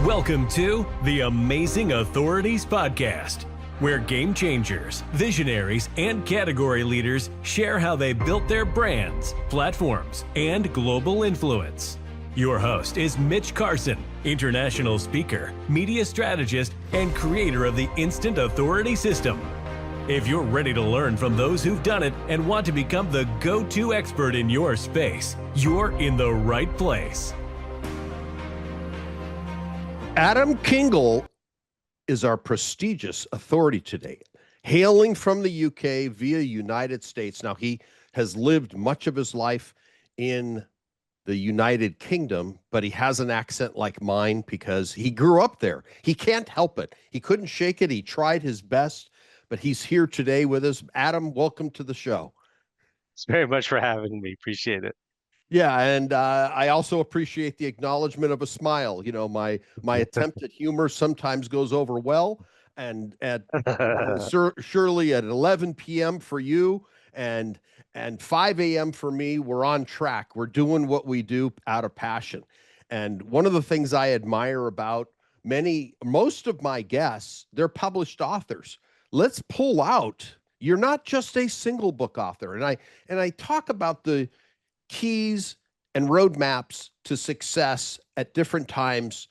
Welcome to the Amazing Authorities Podcast, where game changers, visionaries, and category leaders share how they built their brands, platforms, and global influence. Your host is Mitch Carson, international speaker, media strategist, and creator of the Instant Authority System. If you're ready to learn from those who've done it and want to become the go-to expert in your space, you're in the right place. Adam Kingl is our prestigious authority today, hailing from the UK via United States. Now, he has lived much of his life in the United Kingdom, but he has an accent like mine because he grew up there. He can't help it. He couldn't shake it. He tried his best, but he's here today with us. Adam, welcome to the show. Thanks very much for having me. Appreciate it. Yeah, and I also appreciate the acknowledgement of a smile. You know, my attempt at humor sometimes goes over well, and at surely at 11 p.m. for you and 5 a.m. for me, we're on track. We're doing what we do out of passion. And one of the things I admire about most of my guests, they're published authors. Let's pull out. You're not just a single book author, and I talk about the keys and roadmaps to success at different times.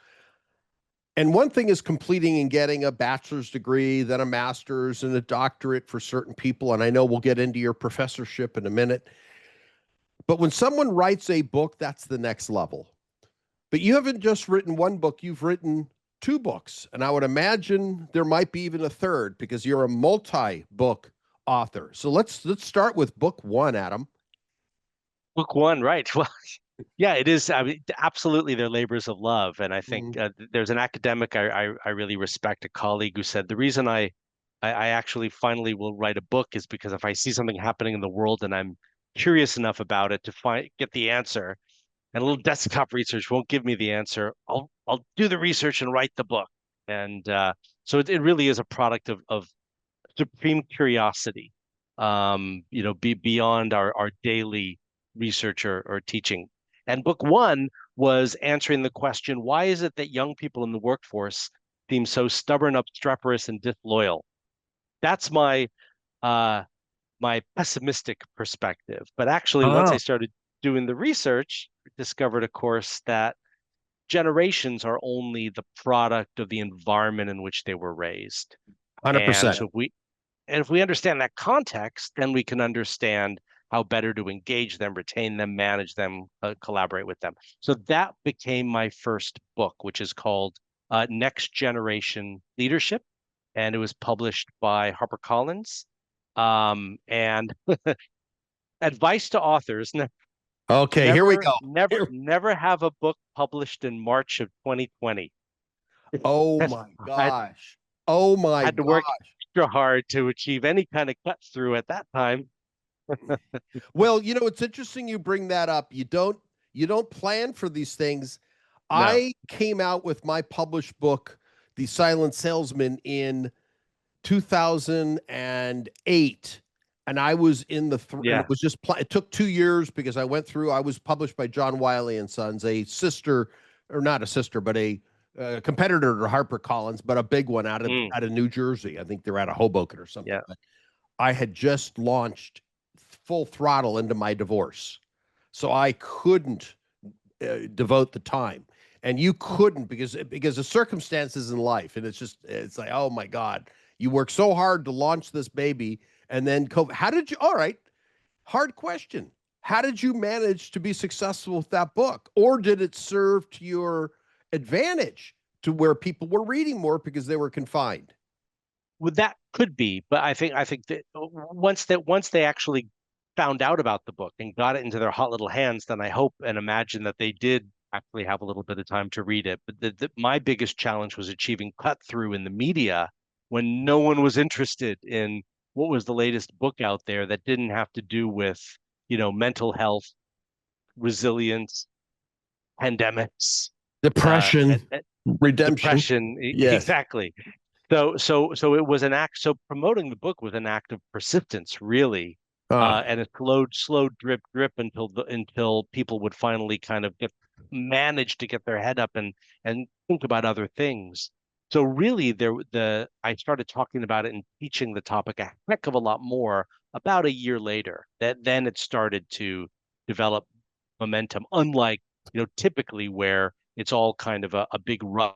And one thing is completing and getting a bachelor's degree, then a master's and a doctorate for certain people. And I know we'll get into your professorship in a minute. But when someone writes a book, that's the next level. But you haven't just written one book, you've written two books. And I would imagine there might be even a third because you're a multi-book author. So let's start with book one, Adam. Book one, right? Well, yeah, it is. I mean, absolutely, they're labors of love, and I think there's an academic I really respect, a colleague who said the reason I actually finally will write a book is because if I see something happening in the world and I'm curious enough about it to get the answer, and a little desktop research won't give me the answer, I'll do the research and write the book, and so it really is a product of supreme curiosity, beyond our daily research or teaching. And book one was answering the question, why is it that young people in the workforce seem so stubborn, obstreperous, and disloyal? That's my pessimistic perspective. But actually, once I started doing the research, I discovered, of course, that generations are only the product of the environment in which they were raised. 100%. And so if we understand that context, then we can understand how better to engage them, retain them, manage them, collaborate with them. So that became my first book, which is called Next Generation Leadership. And it was published by HarperCollins. And advice to authors. Okay, here we go. Never have a book published in March of 2020. Oh my gosh. Oh my gosh. Had to work extra hard to achieve any kind of cut through at that time. Well, you know, it's interesting you bring that up. You don't plan for these things. No. I came out with my published book, The Silent Salesman, in 2008. And I was in the it was just it took 2 years because I was published by John Wiley and Sons, a sister, or not a sister, but a competitor to HarperCollins, but a big one out of New Jersey. I think they're out of Hoboken or something. Yeah. But I had just launched full throttle into my divorce, so I couldn't devote the time, and you couldn't because the circumstances in life, and it's like, oh my God, you work so hard to launch this baby, and then COVID. How did you? All right, hard question. How did you manage to be successful with that book, or did it serve to your advantage to where people were reading more because they were confined? Well, that could be, but I think that once they actually found out about the book and got it into their hot little hands, then I hope and imagine that they did actually have a little bit of time to read it. But my biggest challenge was achieving cut through in the media when no one was interested in what was the latest book out there that didn't have to do with, mental health, resilience, pandemics, depression, redemption. Depression, yes. Exactly. So it was an act. So promoting the book was an act of persistence, really. And it slowed drip until people would finally kind of get manage to get their head up and think about other things. So really I started talking about it and teaching the topic a heck of a lot more about a year later. That then it started to develop momentum, unlike, typically where it's all kind of a big rush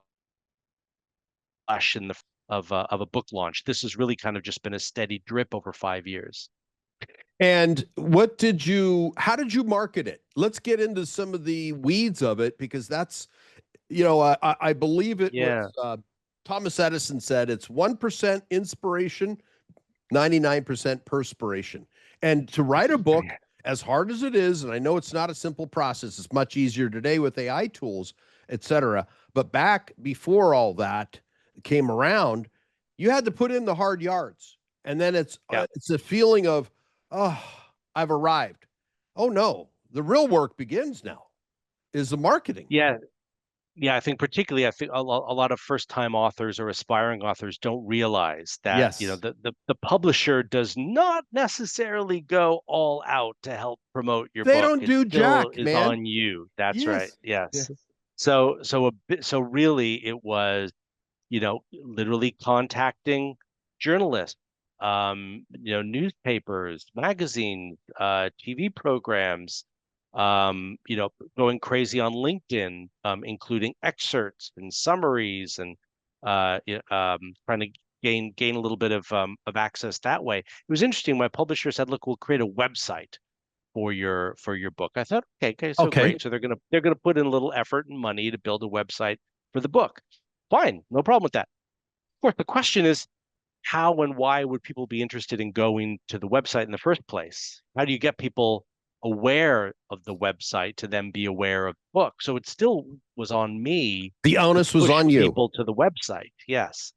in the of a book launch. This has really kind of just been a steady drip over 5 years. And how did you market it? Let's get into some of the weeds of it, because that's, I believe it was Yeah. Thomas Edison said it's 1% inspiration, 99% perspiration. And to write a book, as hard as it is, and I know it's not a simple process, it's much easier today with AI tools, etc. But back before all that came around, you had to put in the hard yards. And then it's Yeah. it's a feeling of, oh, I've arrived. Oh no, the real work begins now, is the marketing. Yeah. Yeah, I think particularly, I think a lot of first-time authors or aspiring authors don't realize that, Yes. the publisher does not necessarily go all out to help promote your They book. don't It do still jack, is man. on you. That's right. Yes. Yes. Yes. So really it was, literally contacting journalists, newspapers, magazines, TV programs, going crazy on LinkedIn, including excerpts and summaries and trying to gain a little bit of access that way. It was interesting. My publisher said, "Look, we'll create a website for your book." I thought, okay, so Okay. great. So they're gonna put in a little effort and money to build a website for the book. Fine, no problem with that. Of course, the question is, how and why would people be interested in going to the website in the first place? How do you get people aware of the website to then be aware of the book? So it still was on me The to onus was push on you. people to the website. Yes.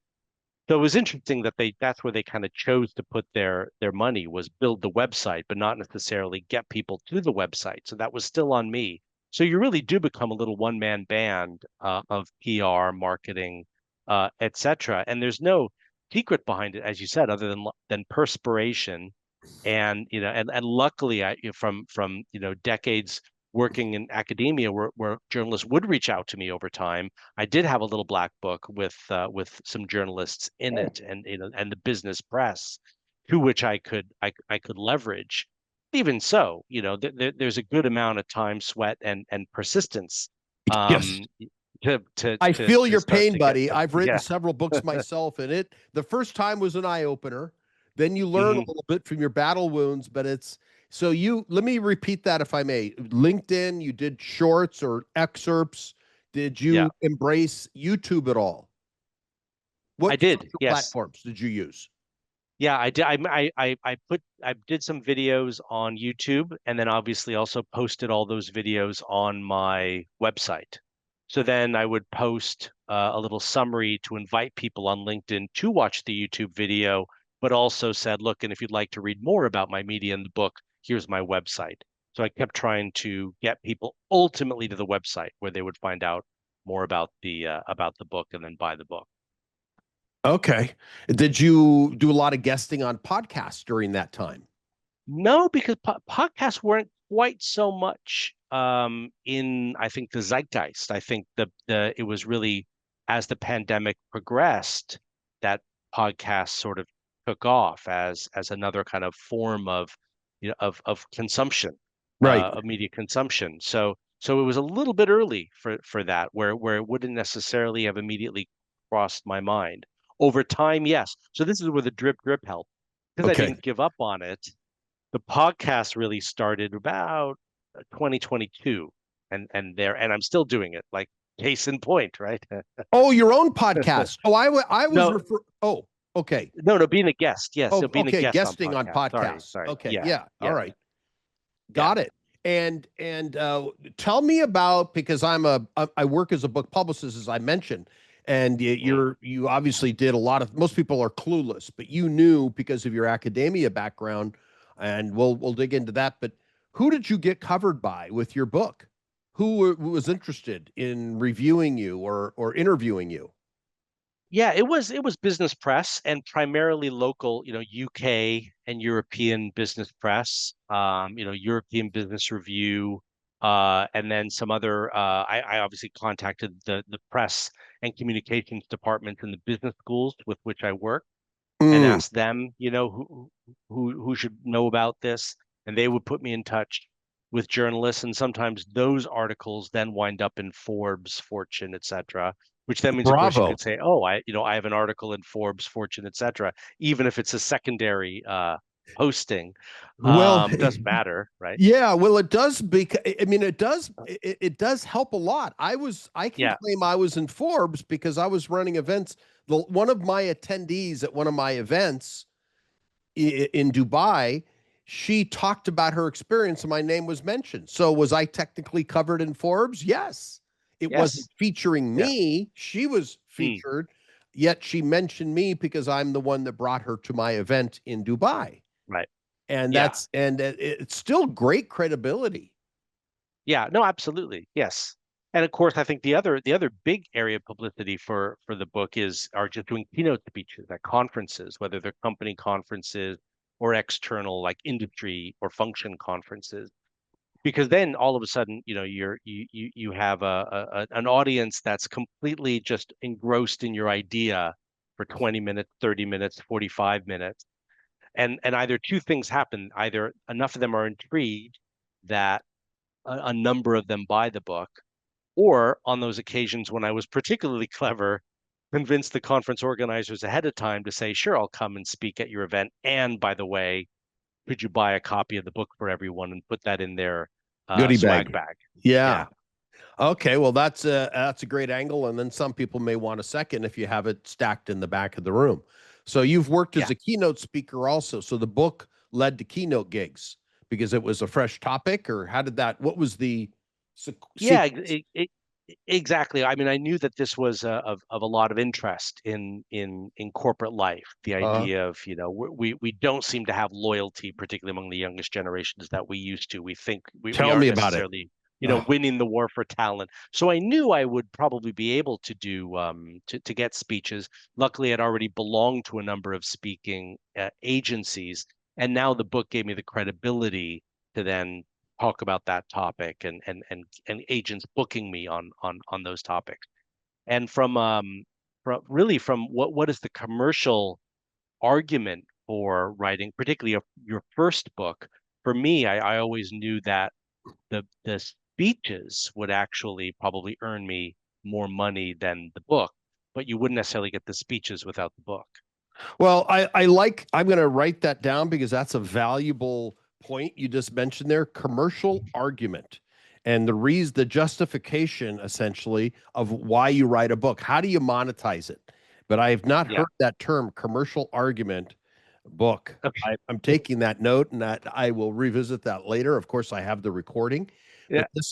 So it was interesting that that's where they kind of chose to put their money, was build the website, but not necessarily get people to the website. So that was still on me. So you really do become a little one-man band of PR, marketing, etc. And there's no secret behind it, as you said, other than perspiration. And and luckily, from decades working in academia, where journalists would reach out to me over time, I did have a little black book with some journalists in it, and the business press, to which I could leverage. Even so, there's a good amount of time, sweat, and persistence, Yes. um, to I to feel to your start pain, to get buddy. to. I've written Yeah. several books myself, and the first time was an eye opener. Then you learn a Hmm. little bit from your battle wounds, but let me repeat that if I may. LinkedIn, you did shorts or excerpts. Did Yeah, you embrace YouTube at all? I What did. social Yes. platforms did you use? Yeah, I did. I did some videos on YouTube, and then obviously also posted all those videos on my website. So then I would post a little summary to invite people on LinkedIn to watch the YouTube video, but also said, look, and if you'd like to read more about my media in the book, here's my website. So I kept trying to get people ultimately to the website where they would find out more about the book and then buy the book. Okay. Did you do a lot of guesting on podcasts during that time? No, because podcasts weren't quite so much in, I think, the zeitgeist. I think the it was really, as the pandemic progressed, that podcasts sort of took off as another kind of form of of consumption, Right. of media consumption. So it was a little bit early for that, where it wouldn't necessarily have immediately crossed my mind. Over time, yes. So this is where the drip helped, because I Okay. didn't give up on it. The podcast really started about 2022, and I'm still doing it, like, case in point, right? Oh, your own podcast. Oh, I was No, oh, okay. no, being a guest. Yes, Oh, so being a okay, guest on guesting on podcasts. Sorry, podcasts. sorry. Okay, Yeah, yeah, all yeah, right, yeah. got it. And tell me about, because I work as a book publicist, as I mentioned, and Mm. you obviously did a lot of. Most people are clueless, but you knew because of your academia background, and we'll dig into that. But who did you get covered by with your book? Who was interested in reviewing you or interviewing you? Yeah, it was business press, and primarily local, UK and European business press. European Business Review, and then some other. I obviously contacted the press and communications departments in the business schools with which I work and Mm, asked them, who should know about this, and they would put me in touch with journalists, and sometimes those articles then wind up in Forbes, Fortune, etc. Which then means, of course, you bravo. could say, "Oh, I have an article in Forbes, Fortune, etc." Even if it's a secondary posting, Well, doesn't matter, right? yeah, well, it does I mean, it does help a lot. I can Yeah. claim I was in Forbes because I was running events. One of my attendees at one of my events in Dubai, she talked about her experience and my name was mentioned. So was I technically covered in Forbes? Yes. It wasn't Yes. featuring Yeah. me. She was Mm, featured, yet she mentioned me because I'm the one that brought her to my event in Dubai. right. And Yeah. it's still great credibility. Yeah, no, absolutely. Yes. And of course, I think the other big area of publicity for the book are just doing keynote speeches at conferences, whether they're company conferences or external like industry or function conferences. Because then all of a sudden, you have an audience that's completely just engrossed in your idea for 20 minutes, 30 minutes, 45 minutes. And either two things happen, either enough of them are intrigued that a number of them buy the book, or on those occasions when I was particularly clever, convinced the conference organizers ahead of time to say, sure, I'll come and speak at your event. And by the way, could you buy a copy of the book for everyone and put that in their Goodie swag bag. bag? Yeah. Yeah. Okay, well that's a great angle, and then some people may want a second if you have it stacked in the back of the room. So you've worked Yeah. as a keynote speaker also. So the book led to keynote gigs because it was a fresh topic, or how did that? What was the Yeah, sequence? exactly. I mean, I knew that this was of a lot of interest in corporate life. The Uh, idea of, we don't seem to have loyalty, particularly among the youngest generations, that we used to. We think we tell me aren't about it. necessarily, Oh, winning the war for talent. So I knew I would probably be able to do to get speeches. Luckily, I'd already belonged to a number of speaking agencies, and now the book gave me the credibility to then talk about that topic, and agents booking me on those topics. And from what is the commercial argument for writing, particularly your first book? For me, I always knew that the speeches would actually probably earn me more money than the book, but you wouldn't necessarily get the speeches without the book. well, I'm going to write that down because that's a valuable point you just mentioned there. Commercial argument. And the justification essentially of why you write a book. How do you monetize it? But I have not Yeah. heard that term, commercial argument book. Okay. I'm taking that note and that I will revisit that later. Of course, I have the recording, but Yeah.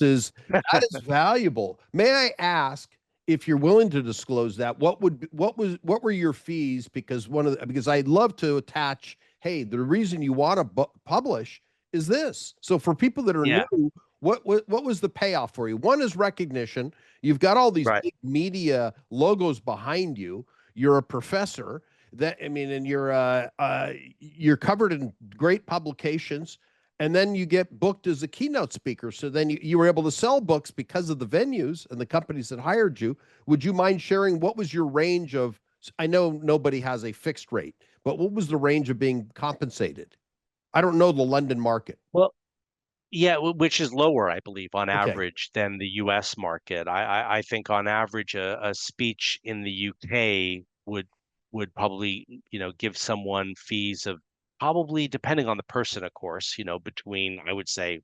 that is valuable. May I ask if you're willing to disclose that? What were your fees? Because because I'd love to attach. Hey, the reason you want to publish is this. So for people that are Yeah. new, what was the payoff for you? One is recognition. You've got all these Right. big media logos behind you. You're a professor that I mean, and you're covered in great publications, and then you get booked as a keynote speaker. So then you were able to sell books because of the venues and the companies that hired you. Would you mind sharing what was your range of? I know nobody has a fixed rate, but what was the range of being compensated? I don't know the London market. Well, yeah, which is lower, I believe, on Okay. average than the U.S. market. I think on average, a speech in the UK would probably, give someone fees of, probably, depending on the person, of course, between, I would say,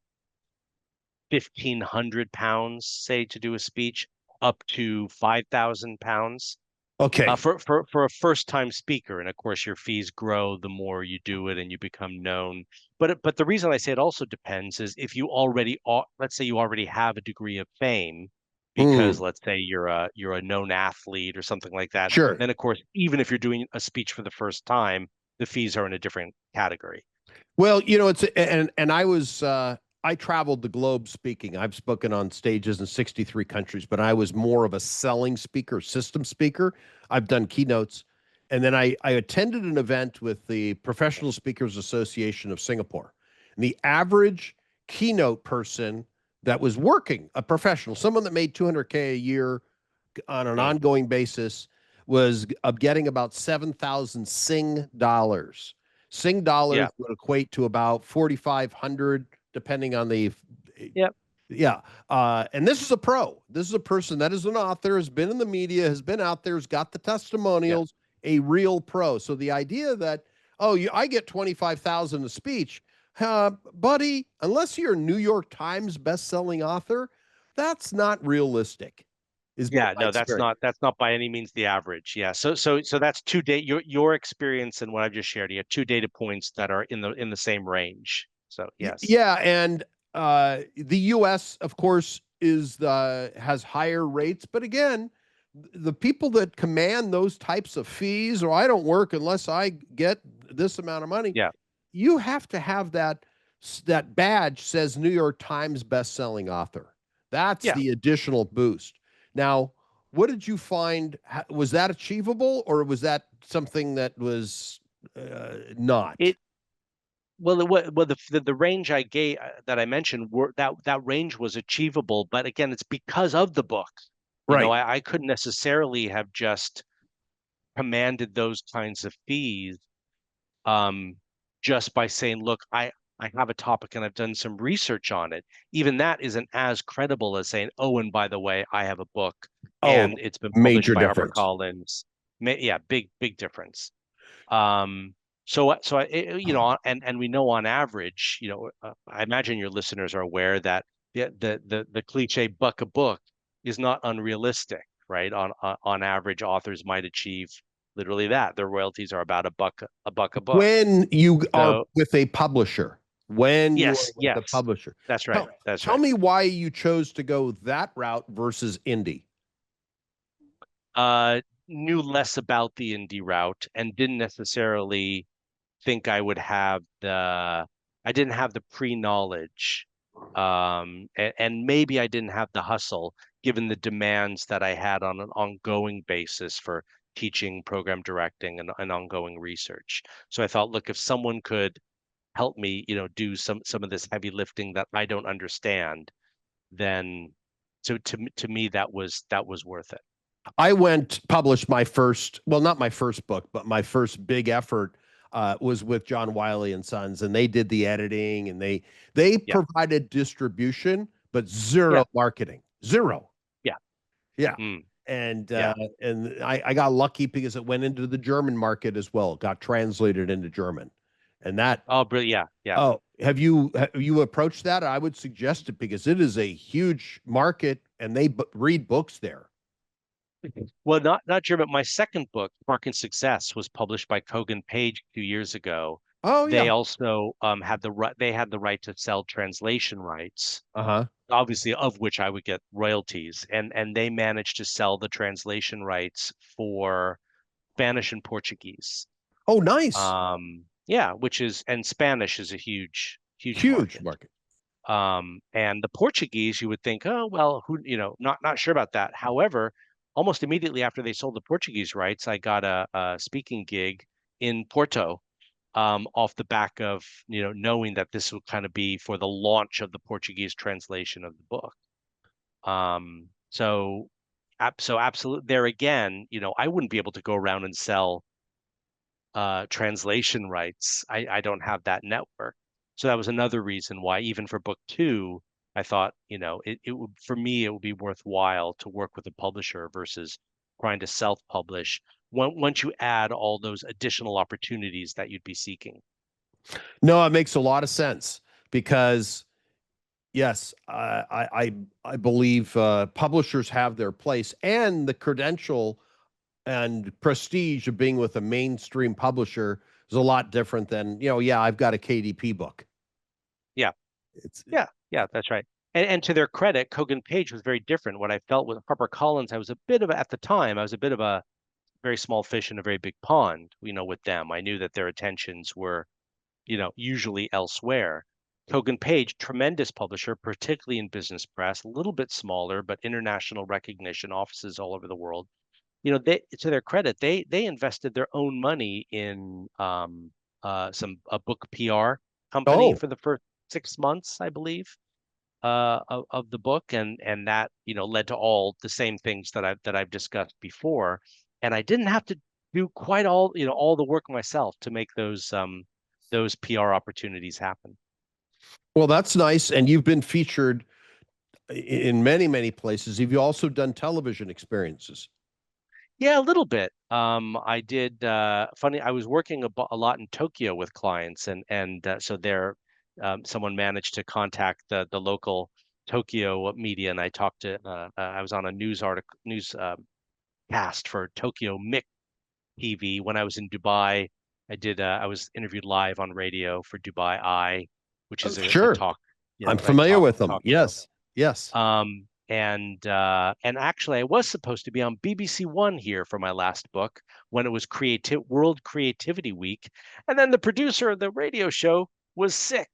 £1,500, say, to do a speech, up to £5,000 Okay. for a first time speaker. And of course, your fees grow the more you do it and you become known. But the reason I say it also depends is if you already let's say you already have a degree of fame, because Mm, let's say you're a known athlete or something like that, sure. then of course, even if you're doing a speech for the first time, the fees are in a different category. Well, it's and I traveled the globe speaking. I've spoken on stages in 63 countries, but I was more of a selling speaker, system speaker. I've done keynotes. And then I attended an event with the Professional Speakers Association of Singapore. And the average keynote person that was working, a professional, someone that made 200K a year on an Mm. ongoing basis, was getting about 7,000 Sing dollars. Sing dollars Yeah. would equate to about 4,500, depending on the, Yep. yeah. And this is a pro. This is a person that is an author, has been in the media, has been out there, has got the Yeah. testimonials, a real pro. So the idea that, oh, I get 25,000 a speech, buddy, unless you're a New York Times best-selling author, that's not realistic, is been Yeah, my no, experience. that's not by any means the average. Yeah. So that's your experience and what I've just shared. You have two data points that are in the same range. So yes. Yeah, and the U.S., of course, is has higher rates, but again, the people that command those types of fees, or I don't work unless I get this amount of money, Yeah. you have to have that badge says New York Times best-selling author. That's Yeah. the additional boost. Now, what did you find? Was that achievable, or was that something that was not? It well the range I gave that I mentioned were that range was achievable, but again, it's because of the book. Right. I couldn't necessarily have just commanded those kinds of fees um, just by saying, look, I have a topic and I've done some research on it. Even that isn't as credible as saying, oh, and by the way, I have a book Oh, and it's been published major by difference. HarperCollins. Yeah, big difference. Um, and we know on average, I imagine your listeners are aware that the cliche buck a book is not unrealistic, right? On average, authors might achieve literally that. Their royalties are about a book. When you are So with a publisher, when you are yes, with a yes, publisher, that's right, tell, that's tell right. me why you chose to go that route versus indie. Uh, Knew less about the indie route and didn't necessarily think I didn't have the pre-knowledge. And maybe I didn't have the hustle given the demands that I had on an ongoing basis for teaching, program directing, and ongoing research. So I thought, look, if someone could help me, do some of this heavy lifting that I don't understand, then to me that was worth it. I went published my first, well, not my first book, but my first big effort was with John Wiley and Sons, and they did the editing and they Yeah, provided distribution, but yeah, zero marketing, zero. yeah, Yeah. mm, And yeah. I got lucky because it went into the German market as well. It got translated into German. And that, Oh, brilliant. Yeah, yeah. oh, have you approached that? I would suggest it because it is a huge market and they read books there. Well, not German. My second book, Spark and Success, was published by Kogan Page 2 years ago. Oh They yeah. also had the right to sell translation rights, Uh-huh. obviously of which I would get royalties, and they managed to sell the translation rights for Spanish and Portuguese. Oh, nice. Yeah, and Spanish is a huge Huge market. market. And the Portuguese, you would think, oh, well, not sure about that. However, almost immediately after they sold the Portuguese rights, I got a speaking gig in Porto, off the back of, knowing that this would kind of be for the launch of the Portuguese translation of the book. Um, so, so absolutely there again, I wouldn't be able to go around and sell translation rights. I don't have that network. So that was another reason why, even for book two, I thought, it would, for me, it would be worthwhile to work with a publisher versus trying to self-publish once you add all those additional opportunities that you'd be seeking. No, it makes a lot of sense because yes, I believe publishers have their place and the credential and prestige of being with a mainstream publisher is a lot different than, yeah, I've got a KDP book. Yeah, It's yeah, that's right. And to their credit, Kogan Page was very different. What I felt with HarperCollins, at the time, I was a bit of a very small fish in a very big pond, with them. I knew that their attentions were, usually elsewhere. Kogan Page, tremendous publisher, particularly in business press, a little bit smaller, but international recognition, offices all over the world. They, to their credit, they invested their own money in a book PR company oh, for the first 6 months, I believe. of the book, and that led to all the same things that I've discussed before, and I didn't have to do quite all the work myself to make those PR opportunities happen. Well, that's nice. And you've been featured in many, many places. Have you also done television experiences? Yeah, a little bit. I did. Funny, I was working a lot in Tokyo with clients, and so there, someone managed to contact the local Tokyo media, and I talked to. I was on a news cast for Tokyo Mix TV when I was in Dubai. I was interviewed live on radio for Dubai Eye, which Oh, is a sure. talk, I'm a familiar with them. talk show. Yes. Yes. And actually I was supposed to be on BBC One here for my last book when it was World Creativity Week. And then the producer of the radio show was sick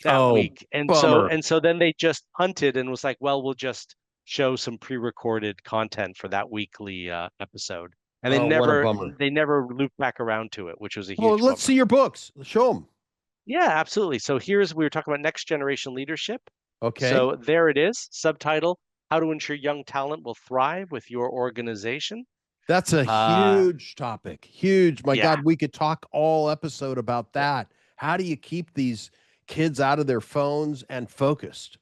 that Oh, week. And so bummer. and so then they just punted and was like, well, we'll just show some pre-recorded content for that weekly episode. And Oh, what a bummer. they never looped back around to it, which was a Well, huge let's see bummer. your books. Show them. Yeah, absolutely. So we were talking about next generation leadership. Okay. So there it is, subtitle, How to Ensure Young Talent Will Thrive with Your Organization. That's a Uh, huge topic. Huge. My yeah, God, we could talk all episode about that. How do you keep these kids out of their phones and focused?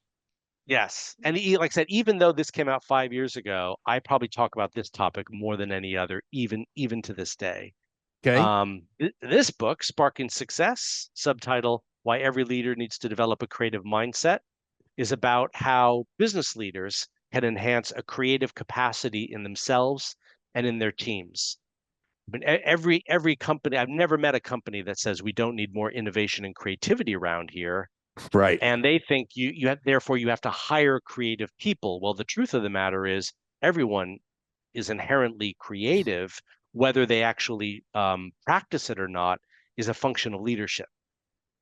yes. And like I said, even though this came out 5 years ago, I probably talk about this topic more than any other, even to this day. Okay. This book, Sparking Success, subtitle, Why Every Leader Needs to Develop a Creative Mindset, is about how business leaders can enhance a creative capacity in themselves and in their teams. I mean, every company, I've never met a company that says we don't need more innovation and creativity around here. Right. And they think therefore you have to hire creative people. Well, the truth of the matter is everyone is inherently creative, whether they actually practice it or not, is a function of leadership.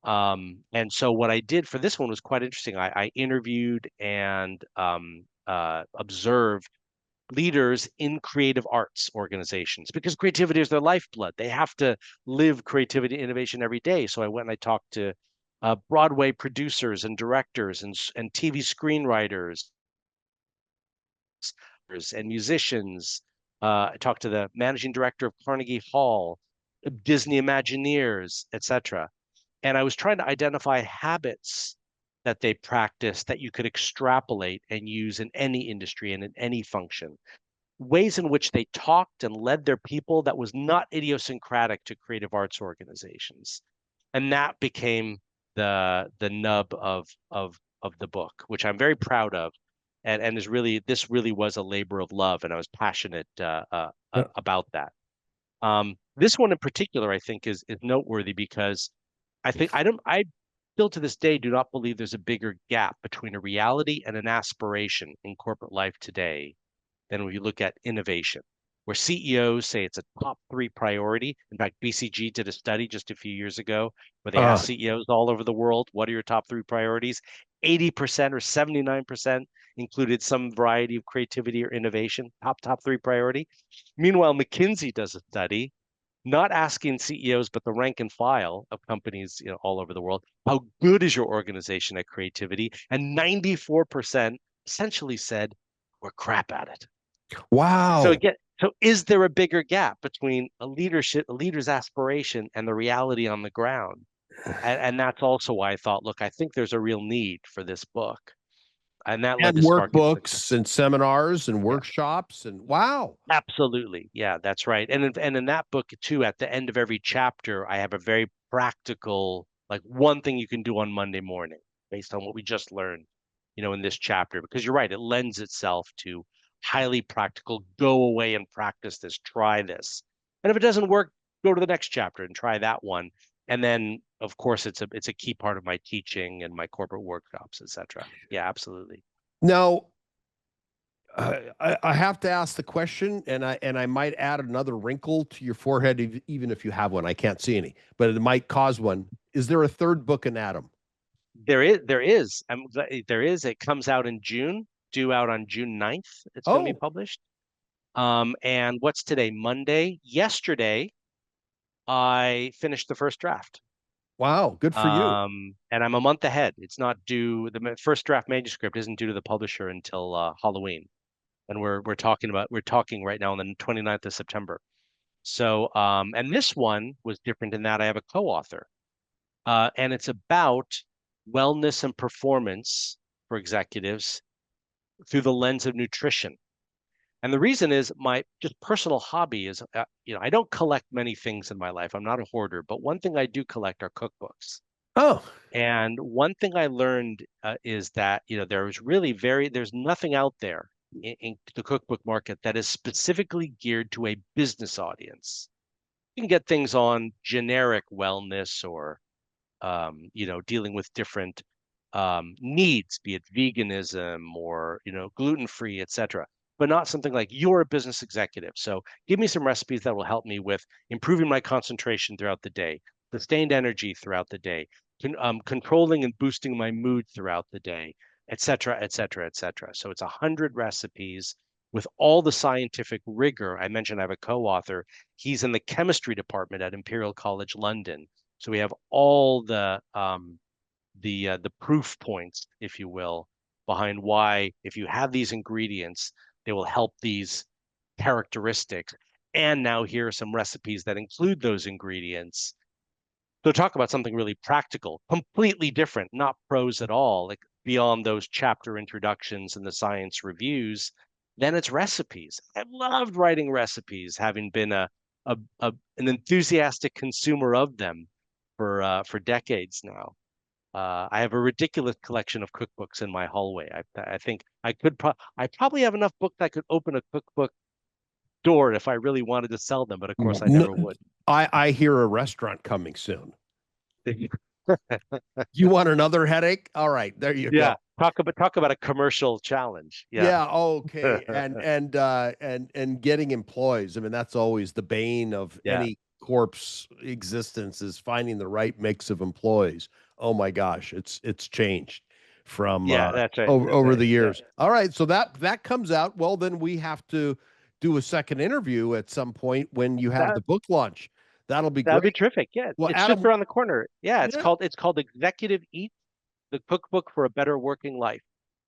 And so what I did for this one was quite interesting. I interviewed and observed leaders in creative arts organizations because creativity is their lifeblood. They have to live creativity and innovation every day. So I went and I talked to Broadway producers and directors and TV screenwriters and musicians. I talked to the managing director of Carnegie Hall, Disney Imagineers, etc. And I was trying to identify habits that they practice that you could extrapolate and use in any industry and in any function, ways in which they talked and led their people that was not idiosyncratic to creative arts organizations. And that became the nub of the book, which I'm very proud of. And this really was a labor of love, and I was passionate Yeah. about that. This one in particular, I think, is noteworthy because I still to this day do not believe there's a bigger gap between a reality and an aspiration in corporate life today than when you look at innovation, where CEOs say it's a top three priority. In fact, BCG did a study just a few years ago where they asked Uh, CEOs all over the world, what are your top three priorities? 80% or 79% included some variety of creativity or innovation, top three priority. Meanwhile, McKinsey does a study not asking CEOs, but the rank and file of companies, all over the world, how good is your organization at creativity? And 94% essentially said, we're crap at it. So wow. again, so is there a bigger gap between a leader's aspiration and the reality on the ground? And that's also why I thought, look, I think there's a real need for this book. And that led And to Sparking workbooks Success. and seminars and Yeah. workshops and wow. Absolutely. Yeah, that's right. And in that book too, at the end of every chapter, I have a very practical, like one thing you can do on Monday morning based on what we just learned, in this chapter, because you're right, it lends itself to highly practical, go away and practice this, try this. And if it doesn't work, go to the next chapter and try that one. And then of course it's a key part of my teaching and my corporate workshops, etc. Yeah, absolutely. Now, I have to ask the question, and I might add another wrinkle to your forehead, even if you have one. I can't see any, but it might cause one. Is there a third book in Adam? There is. It comes out in June, due out on June 9th. It's going to be Oh, published. And what's today? Monday. Yesterday, I finished the first draft. Wow, good for you. And I'm a month ahead. It's not due. The first draft manuscript isn't due to the publisher until Halloween, and we're talking right now on the 29th of September. So, and this one was different in that I have a co-author, and it's about wellness and performance for executives through the lens of nutrition. And the reason is my just personal hobby is, I don't collect many things in my life. I'm not a hoarder, but one thing I do collect are cookbooks. Oh, And one thing I learned is that, there's nothing out there in the cookbook market that is specifically geared to a business audience. You can get things on generic wellness or, dealing with different needs, be it veganism or, gluten-free, etc., but not something like you're a business executive. So give me some recipes that will help me with improving my concentration throughout the day, sustained energy throughout the day, controlling and boosting my mood throughout the day, et cetera, et cetera, et cetera. So it's 100 recipes with all the scientific rigor. I mentioned I have a co-author. He's in the chemistry department at Imperial College London. So we have all the proof points, if you will, behind why if you have these ingredients, they will help these characteristics. And now here are some recipes that include those ingredients. So talk about something really practical, completely different, not prose at all, like beyond those chapter introductions and the science reviews. Then it's recipes. I've loved writing recipes, having been an enthusiastic consumer of them for decades now. I have a ridiculous collection of cookbooks in my hallway. I think I probably have enough books that I could open a cookbook store if I really wanted to sell them, but of course I never would. I hear a restaurant coming soon. You want another headache? All right, there you go. Talk about a commercial challenge. Yeah, okay. And getting employees. I mean, that's always the bane of any corp's existence, is finding the right mix of employees. Oh my gosh, it's changed from that's right. over the years. Yeah. All right, so that comes out. Well, then we have to do a second interview at some point when you have the book launch. That'll be That'd great. Be terrific. Yeah, well, it's Adam, just around the corner. Yeah, it's called Executive Eat, the cookbook for a better working life.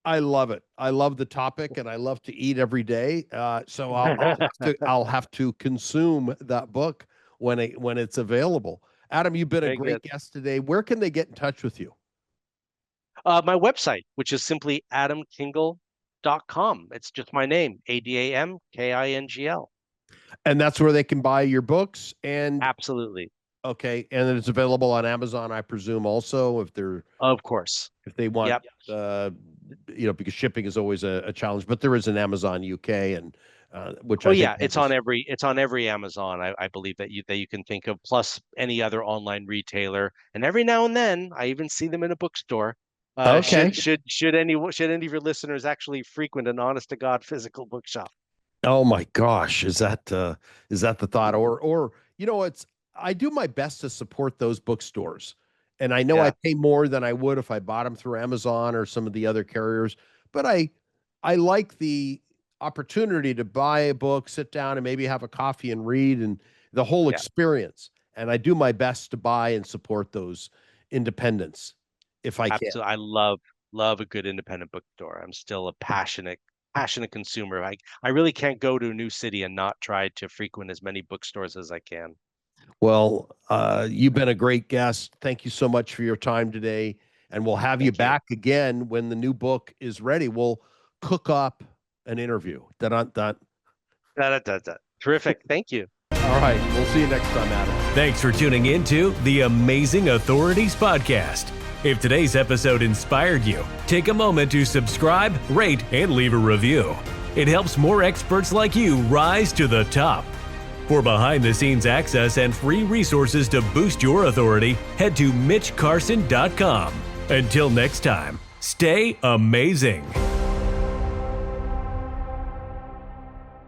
I love it. I love the topic, and I love to eat every day. So I'll have to consume that book when it's available. Adam, you've been a great guest today. Where can they get in touch with you? My website, which is simply adamkingl.com. It's just my name, ADAMKINGL. And that's where they can buy your books. And absolutely. Okay, and then it's available on Amazon, I presume, also, if they're of course, if they want, because shipping is always a challenge. But there is an Amazon UK, and which it's on every Amazon, I believe, that you can think of, plus any other online retailer. And every now and then, I even see them in a bookstore. Okay. Should any of your listeners actually frequent an honest to God physical bookshop? Oh my gosh, is that the thought? Or I do my best to support those bookstores, and I know I pay more than I would if I bought them through Amazon or some of the other carriers, but I like the opportunity to buy a book, sit down, and maybe have a coffee and read, and the whole experience. And I do my best to buy and support those independents if I can. I love a good independent bookstore. I'm still a passionate consumer. I really can't go to a new city and not try to frequent as many bookstores as I can. Well, you've been a great guest. Thank you so much for your time today. And we'll have you back again when the new book is ready. We'll cook up an interview. Terrific. Thank you. All right. We'll see you next time, Adam. Thanks for tuning in to the Amazing Authorities Podcast. If today's episode inspired you, take a moment to subscribe, rate, and leave a review. It helps more experts like you rise to the top. For behind-the-scenes access and free resources to boost your authority, head to MitchCarson.com. Until next time, stay amazing.